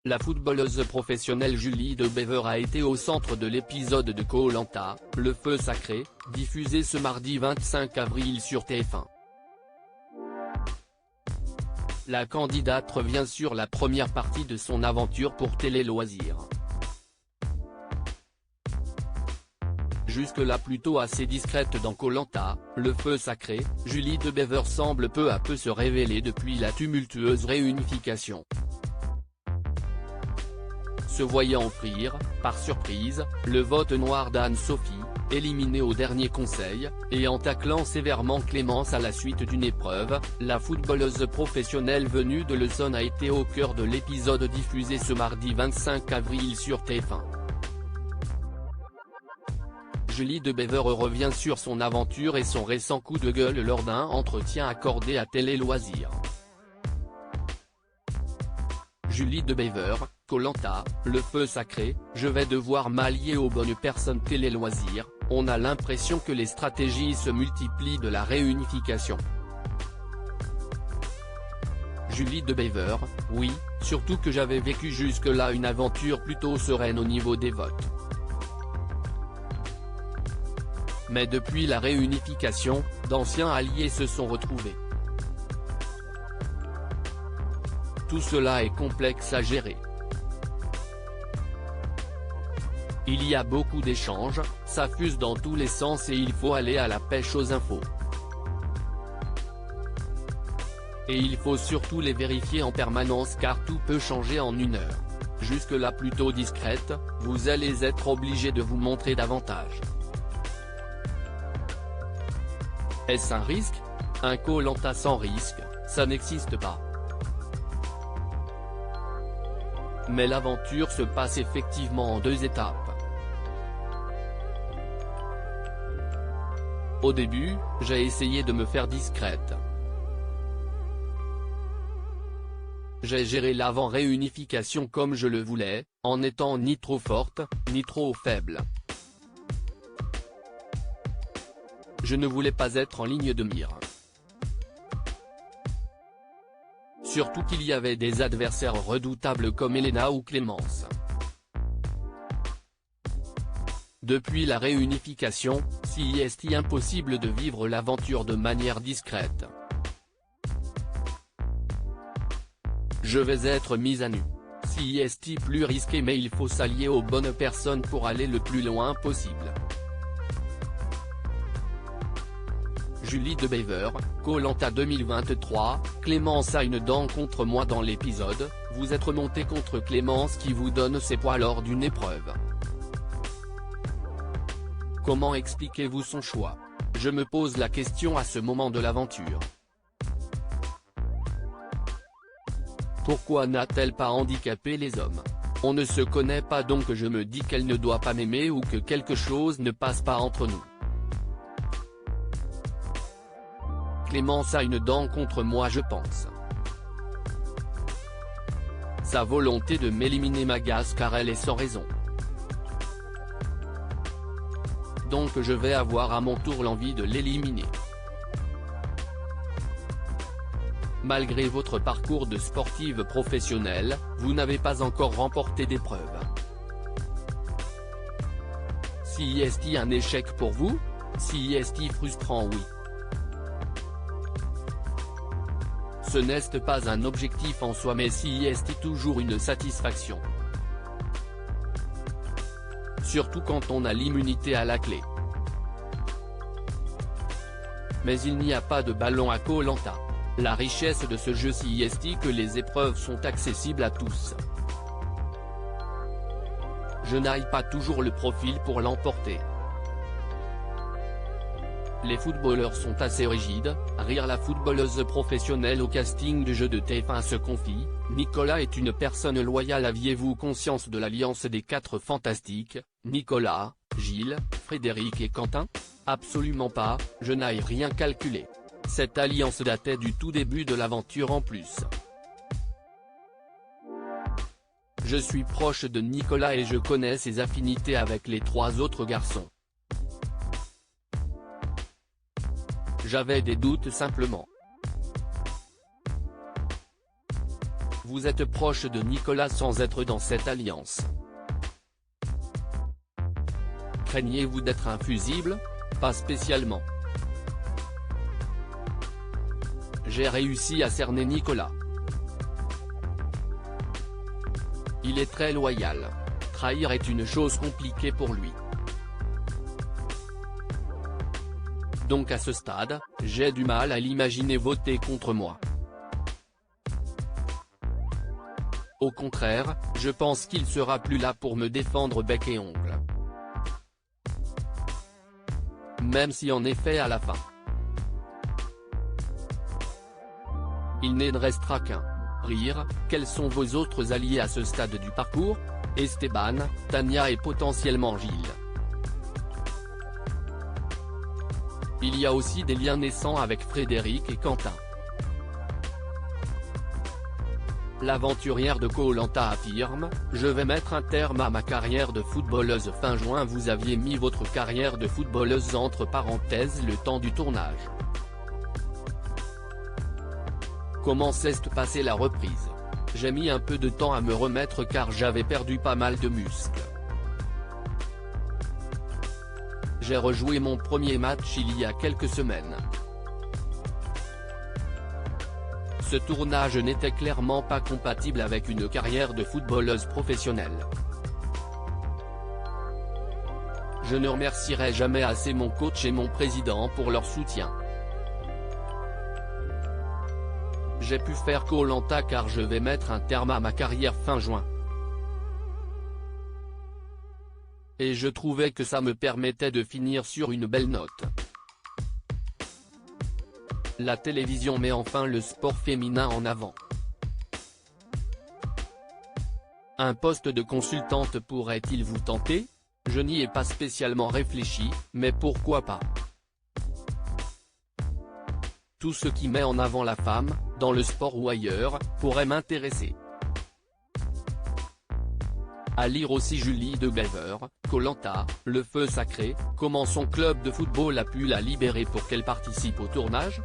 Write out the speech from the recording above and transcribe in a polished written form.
La footballeuse professionnelle Julie De Bever a été au centre de l'épisode de Koh-Lanta, le feu sacré, diffusé ce mardi 25 avril sur TF1. La candidate revient sur la première partie de son aventure pour Télé Loisirs. Jusque-là plutôt assez discrète dans Koh-Lanta, le feu sacré, Julie De Bever semble peu à peu se révéler depuis la tumultueuse réunification. Se voyant offrir, par surprise, le vote noir d'Anne-Sophie, éliminée au dernier conseil, et en taclant sévèrement Clémence à la suite d'une épreuve, la footballeuse professionnelle venue de l'Essonne a été au cœur de l'épisode diffusé ce mardi 25 avril sur TF1. Julie De Bever revient sur son aventure et son récent coup de gueule lors d'un entretien accordé à Télé Loisirs. Julie De Bever, Koh-Lanta, le feu sacré, je vais devoir m'allier aux bonnes personnes. Télé Loisirs, on a l'impression que les stratégies se multiplient de la réunification. Julie De Bever, oui, surtout que j'avais vécu jusque-là une aventure plutôt sereine au niveau des votes. Mais depuis la réunification, d'anciens alliés se sont retrouvés. Tout cela est complexe à gérer. Il y a beaucoup d'échanges, ça fuse dans tous les sens et il faut aller à la pêche aux infos. Et il faut surtout les vérifier en permanence car tout peut changer en une heure. Jusque-là plutôt discrète, vous allez être obligé de vous montrer davantage. Est-ce un risque? Un Koh-Lanta sans risque, ça n'existe pas. Mais l'aventure se passe effectivement en deux étapes. Au début, j'ai essayé de me faire discrète. J'ai géré l'avant-réunification comme je le voulais, en n'étant ni trop forte, ni trop faible. Je ne voulais pas être en ligne de mire. Surtout qu'il y avait des adversaires redoutables comme Elena ou Clémence. Depuis la réunification, si est impossible de vivre l'aventure de manière discrète. Je vais être mise à nu. Si est plus risqué mais il faut s'allier aux bonnes personnes pour aller le plus loin possible. Julie De Bever, Koh-Lanta 2023, Clémence a une dent contre moi dans l'épisode, vous êtes remonté contre Clémence qui vous donne ses poids lors d'une épreuve. Comment expliquez-vous son choix? Je me pose la question à ce moment de l'aventure. Pourquoi n'a-t-elle pas handicapé les hommes? On ne se connaît pas donc je me dis qu'elle ne doit pas m'aimer ou que quelque chose ne passe pas entre nous. Clémence a une dent contre moi je pense. Sa volonté de m'éliminer m'agace car elle est sans raison. Donc je vais avoir à mon tour l'envie de l'éliminer. Malgré votre parcours de sportive professionnelle, vous n'avez pas encore remporté d'épreuve. Si est un échec pour vous? Si est frustrant oui. Ce n'est pas un objectif en soi mais si est toujours une satisfaction. Surtout quand on a l'immunité à la clé. Mais il n'y a pas de ballon à Koh-Lanta. La richesse de ce jeu si est que les épreuves sont accessibles à tous. Je n'ai pas toujours le profil pour l'emporter. Les footballeurs sont assez rigides, rire la footballeuse professionnelle au casting du jeu de TF1 se confie, Nicolas est une personne loyale. Aviez-vous conscience de l'alliance des quatre fantastiques, Nicolas, Gilles, Frédéric et Quentin? Absolument pas, je n'ai rien calculé. Cette alliance datait du tout début de l'aventure en plus. Je suis proche de Nicolas et je connais ses affinités avec les trois autres garçons. J'avais des doutes simplement. Vous êtes proche de Nicolas sans être dans cette alliance. Craignez-vous d'être infusible? Pas spécialement. J'ai réussi à cerner Nicolas. Il est très loyal. Trahir est une chose compliquée pour lui. Donc à ce stade, j'ai du mal à l'imaginer voter contre moi. Au contraire, je pense qu'il sera plus là pour me défendre bec et ongle. Même si en effet à la fin, il ne restera qu'un rire. Quels sont vos autres alliés à ce stade du parcours? Esteban, Tania et potentiellement Gilles. Il y a aussi des liens naissants avec Frédéric et Quentin. L'aventurière de Koh-Lanta affirme: je vais mettre un terme à ma carrière de footballeuse. Fin juin. Vous aviez mis votre carrière de footballeuse entre parenthèses le temps du tournage. Comment s'est passée la reprise? J'ai mis un peu de temps à me remettre car j'avais perdu pas mal de muscles. J'ai rejoué mon premier match il y a quelques semaines. Ce tournage n'était clairement pas compatible avec une carrière de footballeuse professionnelle. Je ne remercierai jamais assez mon coach et mon président pour leur soutien. J'ai pu faire Koh-Lanta car je vais mettre un terme à ma carrière fin juin. Et je trouvais que ça me permettait de finir sur une belle note. La télévision met enfin le sport féminin en avant. Un poste de consultante pourrait-il vous tenter? Je n'y ai pas spécialement réfléchi, mais pourquoi pas? Tout ce qui met en avant la femme, dans le sport ou ailleurs, pourrait m'intéresser. À lire aussi Julie de Bever, Koh-Lanta, le feu sacré, comment son club de football a pu la libérer pour qu'elle participe au tournage?